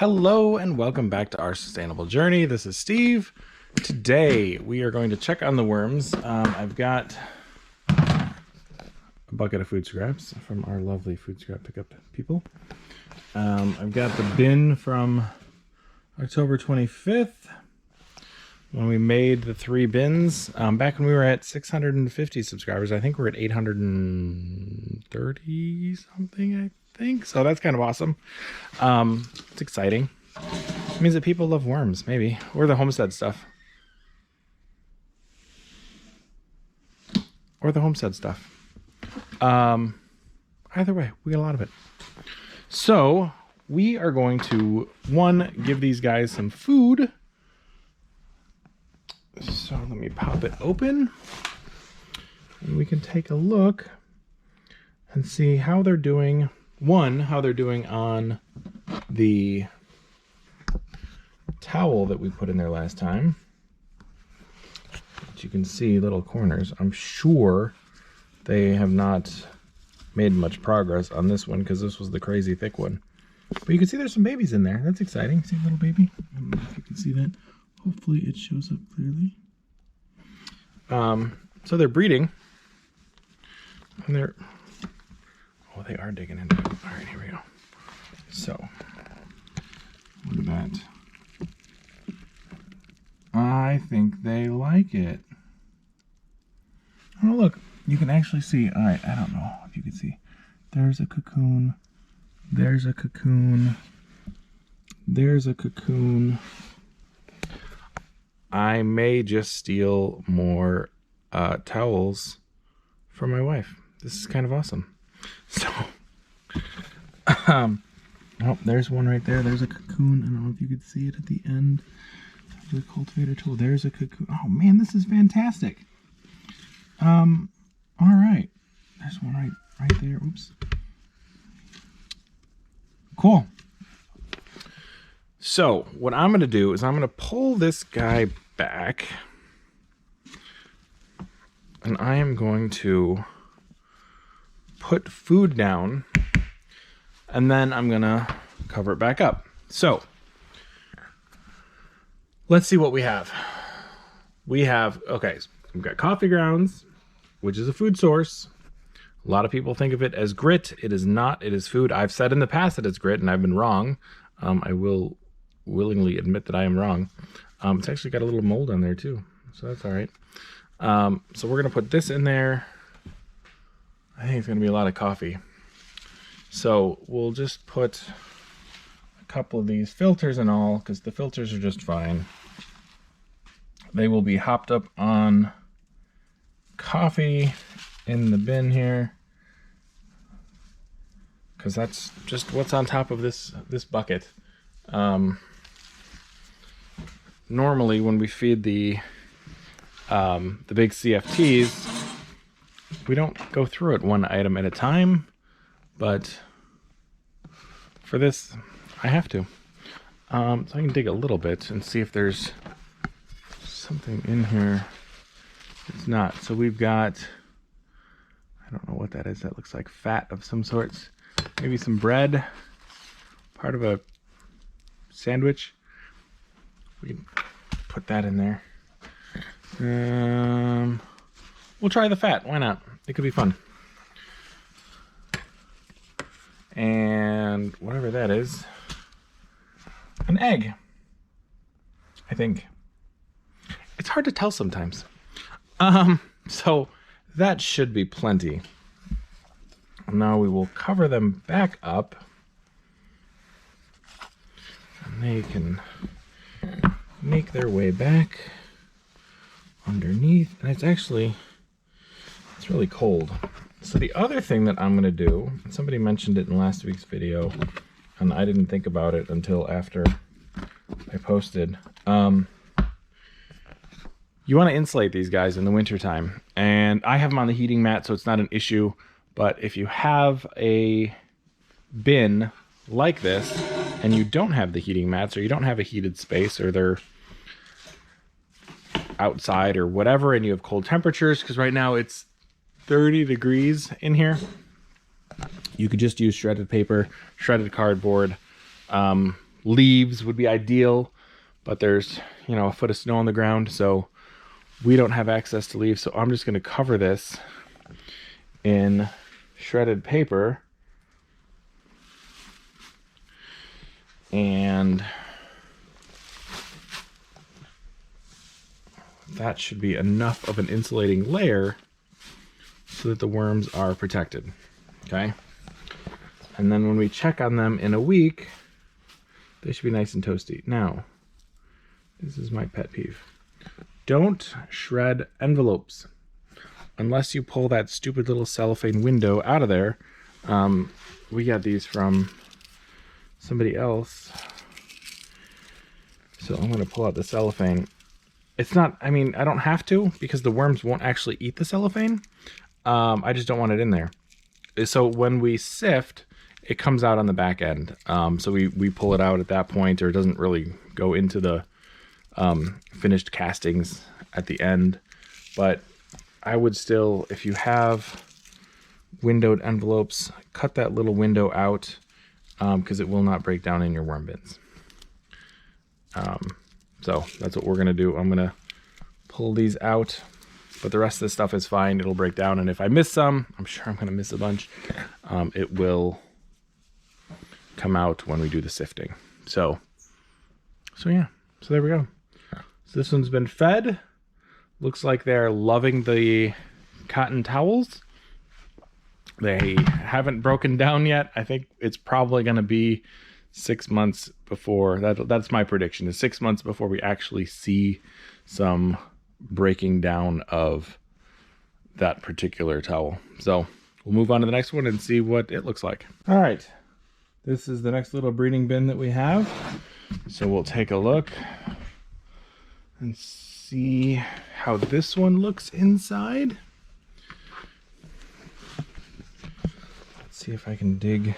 Hello and welcome back to our sustainable journey. This is Steve. Today we are going to check on the worms. I've got a bucket of food scraps from our lovely food scrap pickup people. I've got the bin from October 25th when we made the 3 bins. Back when we were at 650 subscribers. I think we're at 830 something, I think. So that's kind of awesome. It's exciting. It means that people love worms, maybe. Or the Homestead stuff. Either way, we get a lot of it. So we are going to, give these guys some food. So let me pop it open and we can take a look and see how they're doing. How they're doing on the towel that we put in there last time. But you can see little corners. I'm sure they have not made much progress on this one because this was the crazy thick one. But you can see there's some babies in there. That's exciting. See a little baby? I don't know if you can see that. Hopefully it shows up clearly. So they're breeding. And they're... Oh, they are digging into it. All right, here we go. So, look at that. I think they like it. Oh, look. You can actually see. All right, I don't know if you can see. There's a cocoon. There's a cocoon. There's a cocoon. I may just steal more towels from my wife. This is kind of awesome. So, oh, there's one right there. There's a cocoon. I don't know if you could see it at the end of the cultivator tool. There's a cocoon. Oh man, this is fantastic. All right. There's one right there. Oops. Cool. So what I'm going to do is I'm going to pull this guy back and I am going to put food down and then I'm going to cover it back up. So let's see what we have. We've got coffee grounds, which is a food source. A lot of people think of it as grit. It is not. It is food. I've said in the past that it's grit and I've been wrong. I will willingly admit that I am wrong. It's actually got a little mold on there too, so that's all right. So we're gonna put this in there. I think it's gonna be a lot of coffee. So we'll just put a couple of these filters and all, because the filters are just fine. They will be hopped up on coffee in the bin here, because that's just what's on top of this bucket. Normally when we feed the big CFTs, we don't go through it one item at a time, but for this I have to. So I can dig a little bit and see if there's something in here. It's not. So we've got, I don't know what that is. That looks like fat of some sorts. Maybe some bread, part of a sandwich. We can put that in there. We'll try the fat. Why not? It could be fun. And whatever that is, an egg, I think. It's hard to tell sometimes. So that should be plenty. Now we will cover them back up. And they can make their way back underneath. And it's really cold. So the other thing that I'm going to do, somebody mentioned it in last week's video, and I didn't think about it until after I posted. You want to insulate these guys in the wintertime. And I have them on the heating mat, so it's not an issue. But if you have a bin like this, and you don't have the heating mats, or you don't have a heated space, or they're outside or whatever, and you have cold temperatures, because right now it's 30 degrees in here, you could just use shredded paper, shredded cardboard, Leaves would be ideal, but there's, you know, a foot of snow on the ground, so we don't have access to leaves. So I'm just going to cover this in shredded paper, and that should be enough of an insulating layer so that the worms are protected. Okay, and then when we check on them in a week, they should be nice and toasty. Now, this is my pet peeve. Don't shred envelopes unless you pull that stupid little cellophane window out of there. We got these from somebody else, so I'm going to pull out the cellophane. It's not, I mean, I don't have to, because the worms won't actually eat the cellophane. I just don't want it in there. So when we sift, it comes out on the back end. So we pull it out at that point, or it doesn't really go into the finished castings at the end. But I would still, if you have windowed envelopes, cut that little window out, because it will not break down in your worm bins. So that's what we're going to do. I'm going to pull these out, but the rest of this stuff is fine. It'll break down, and if I miss some, I'm sure I'm going to miss a bunch, it will come out when we do the sifting. So yeah, so there we go. So this one's been fed. Looks like they're loving the cotton towels. They haven't broken down yet. I think it's probably going to be 6 months before, that's my prediction, is 6 months before we actually see some breaking down of that particular towel. So we'll move on to the next one and see what it looks like. All right, this is the next little breeding bin that we have. So we'll take a look and see how this one looks inside. Let's see if I can dig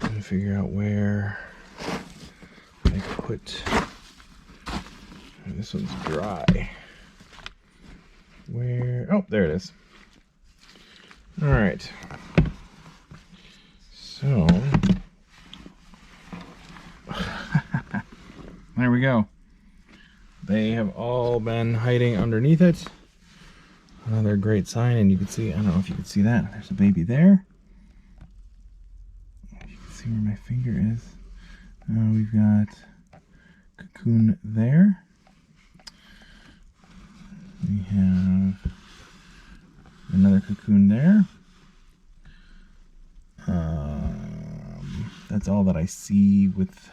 and figure out where I put. This one's dry. Where? Oh, there it is. All right. So there we go. They have all been hiding underneath it. Another great sign, and you can see, I don't know if you can see that. There's a baby there. You can see where my finger is. We've got cocoon there. We have another cocoon there. That's all that I see with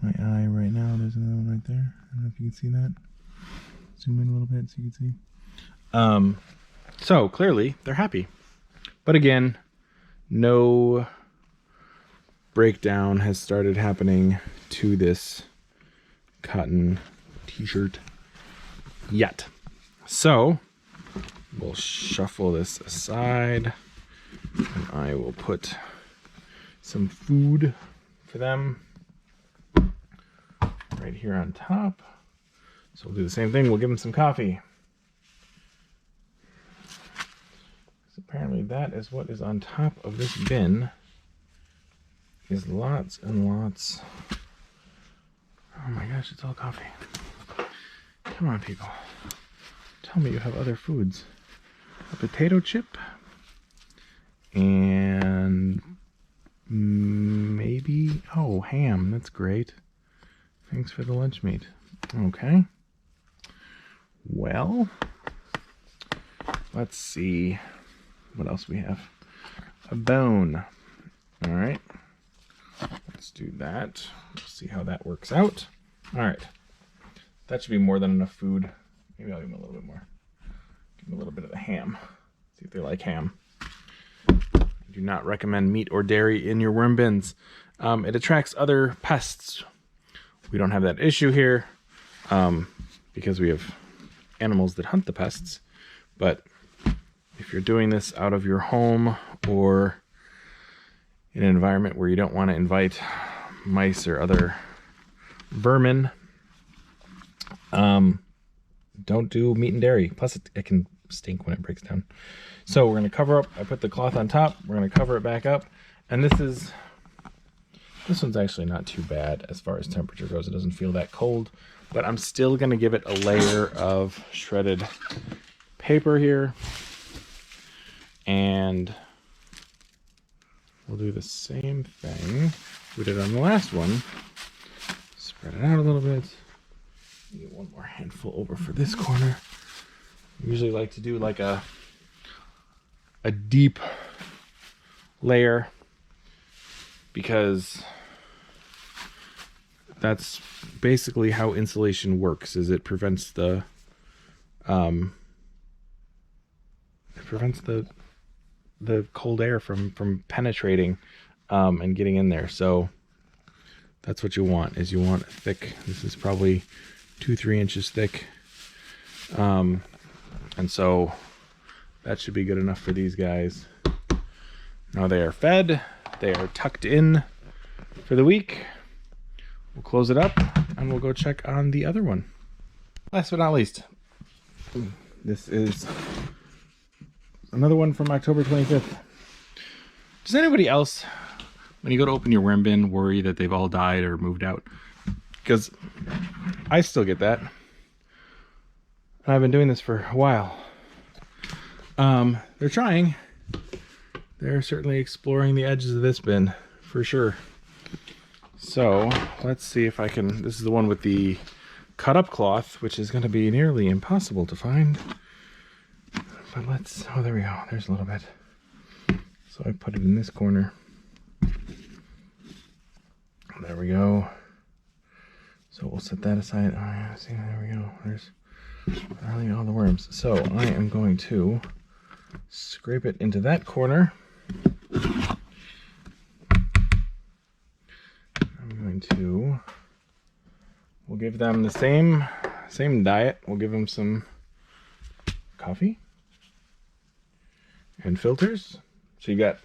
my eye right now. There's another one right there. I don't know if you can see that. Zoom in a little bit so you can see. So clearly they're happy. But again, no breakdown has started happening to this cotton t-shirt yet. So we'll shuffle this aside, and I will put some food for them right here on top. So we'll do the same thing. We'll give them some coffee. So apparently that is what is on top of this bin, is lots and lots. Oh my gosh, it's all coffee. Come on, people. Tell me you have other foods. A potato chip. And maybe, oh, ham. That's great. Thanks for the lunch meat. Okay. Well, let's see what else we have. A bone. All right. Let's do that. We'll see how that works out. All right. That should be more than enough food. Maybe I'll give them a little bit more. Give them a little bit of the ham. See if they like ham. I do not recommend meat or dairy in your worm bins. It attracts other pests. We don't have that issue here because we have animals that hunt the pests. But if you're doing this out of your home or in an environment where you don't want to invite mice or other vermin, don't do meat and dairy. Plus it can stink when it breaks down. So we're going to cover up. I put the cloth on top. We're going to cover it back up. And this is This one's actually not too bad as far as temperature goes. It doesn't feel that cold, but I'm still going to give it a layer of shredded paper here. And we'll do the same thing we did on the last one. Spread it out a little bit. Get one more handful over for this corner. I usually like to do like a deep layer, because that's basically how insulation works. Is it prevents the cold air from penetrating and getting in there. So that's what you want, is you want a thick, this is probably 2-3 inches thick, and so that should be good enough for these guys. Now they are fed, they are tucked in for the week. We'll close it up and we'll go check on the other one. Last but not least, this is another one from October 25th. Does anybody else, when you go to open your worm bin, worry that they've all died or moved out? Because I still get that. And I've been doing this for a while. They're trying. They're certainly exploring the edges of this bin, for sure. So let's see if I can, this is the one with the cut up cloth, which is going to be nearly impossible to find. But let's, oh, there we go. There's a little bit. So I put it in this corner. There we go. So we'll set that aside. Oh yeah, see, there we go. There's really all the worms. So I am going to scrape it into that corner. I'm going to, we'll give them the same diet. We'll give them some coffee and filters. So you got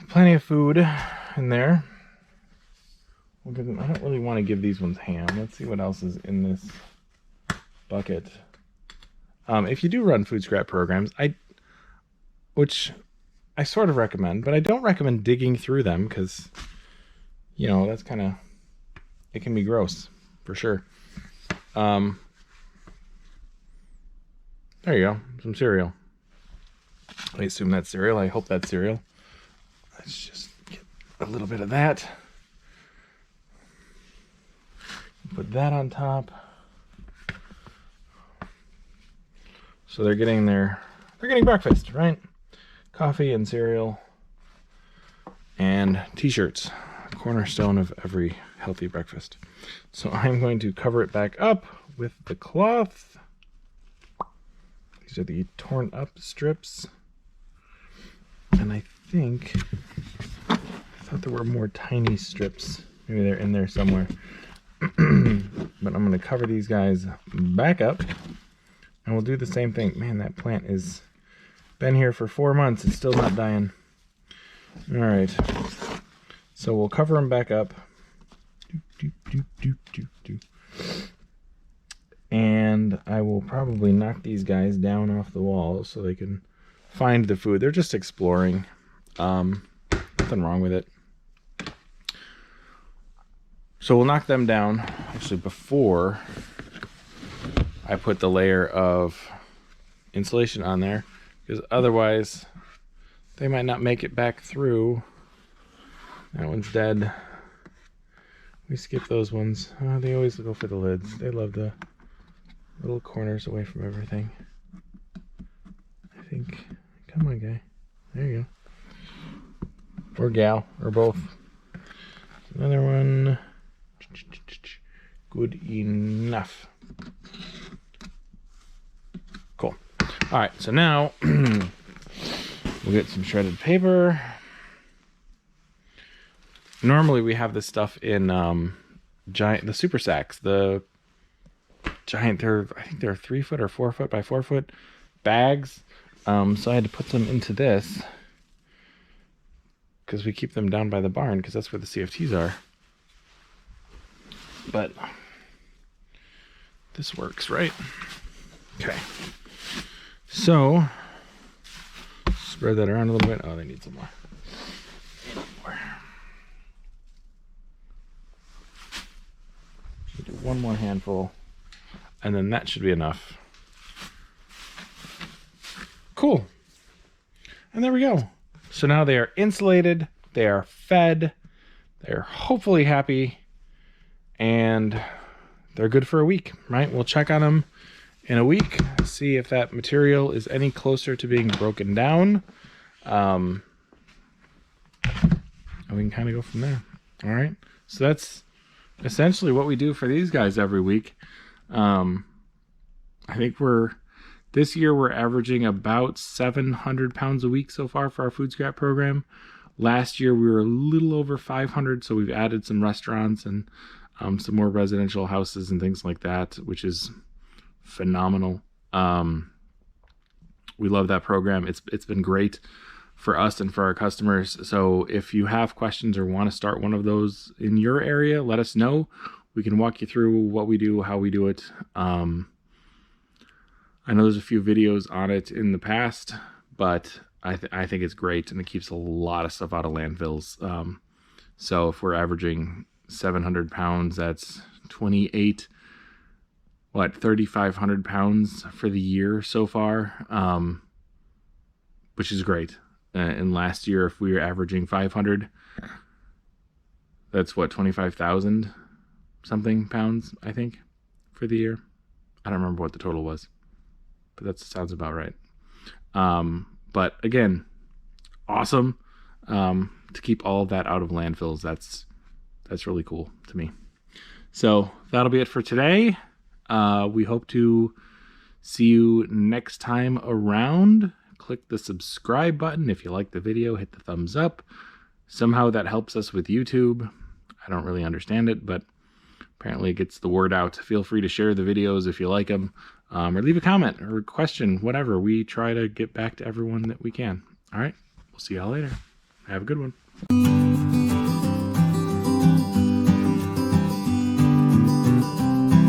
plenty of food in there. We'll give them, I don't really want to give these ones ham. Let's see what else is in this bucket. If you do run food scrap programs, which I sort of recommend, but I don't recommend digging through them, because, you know, that's kind of, it can be gross, for sure. There you go, some cereal. I assume that's cereal. I hope that's cereal. Let's just get a little bit of that. Put that on top. So they're getting breakfast, right? Coffee and cereal and t-shirts, a cornerstone of every healthy breakfast. So I'm going to cover it back up with the cloth. These are the torn up strips. And I thought there were more tiny strips. Maybe they're in there somewhere. But I'm going to cover these guys back up. And we'll do the same thing. Man, that plant has been here for 4 months. It's still not dying. All right. So we'll cover them back up. And I will probably knock these guys down off the wall so they can find the food. They're just exploring. Nothing wrong with it. So we'll knock them down actually before I put the layer of insulation on there, because otherwise they might not make it back through. That one's dead. We skip those ones. Oh, they always go for the lids. They love the little corners away from everything. I think, come on guy. There you go. Or gal, or both. Another one. Good enough. Cool. All right, so now we'll get some shredded paper. Normally we have this stuff in the super sacks, the giant, I think they're 3 foot or 4 foot by 4 foot bags. So I had to put them into this because we keep them down by the barn, because that's where the CFTs are. But this works, right? Okay. So spread that around a little bit. Oh, they need some more. one more handful, and then that should be enough. Cool. And there we go. So now they are insulated, they are fed, they're hopefully happy, and they're good for a week, right? We'll check on them in a week, see if that material is any closer to being broken down. And we can kind of go from there. All right. So that's essentially what we do for these guys every week. I think this year we're averaging about 700 pounds a week so far for our food scrap program. Last year we were a little over 500, so we've added some restaurants and some more residential houses and things like that, which is phenomenal. We love that program. It's been great for us and for our customers. So if you have questions or want to start one of those in your area, let us know. We can walk you through what we do, how we do it. I know there's a few videos on it in the past, but I think it's great, and it keeps a lot of stuff out of landfills. So if we're averaging 700 pounds, that's 3,500 pounds for the year so far, which is great. And last year, if we were averaging 500, that's 25,000 something pounds, I think, for the year. I don't remember what the total was, but that sounds about right. But again, awesome to keep all of that out of landfills. That's really cool to me. So that'll be it for today. We hope to see you next time around. Click the subscribe button. If you like the video, hit the thumbs up. Somehow that helps us with YouTube. I don't really understand it, but apparently it gets the word out. Feel free to share the videos if you like them, or leave a comment or a question, whatever. We try to get back to everyone that we can. All right, we'll see y'all later. Have a good one.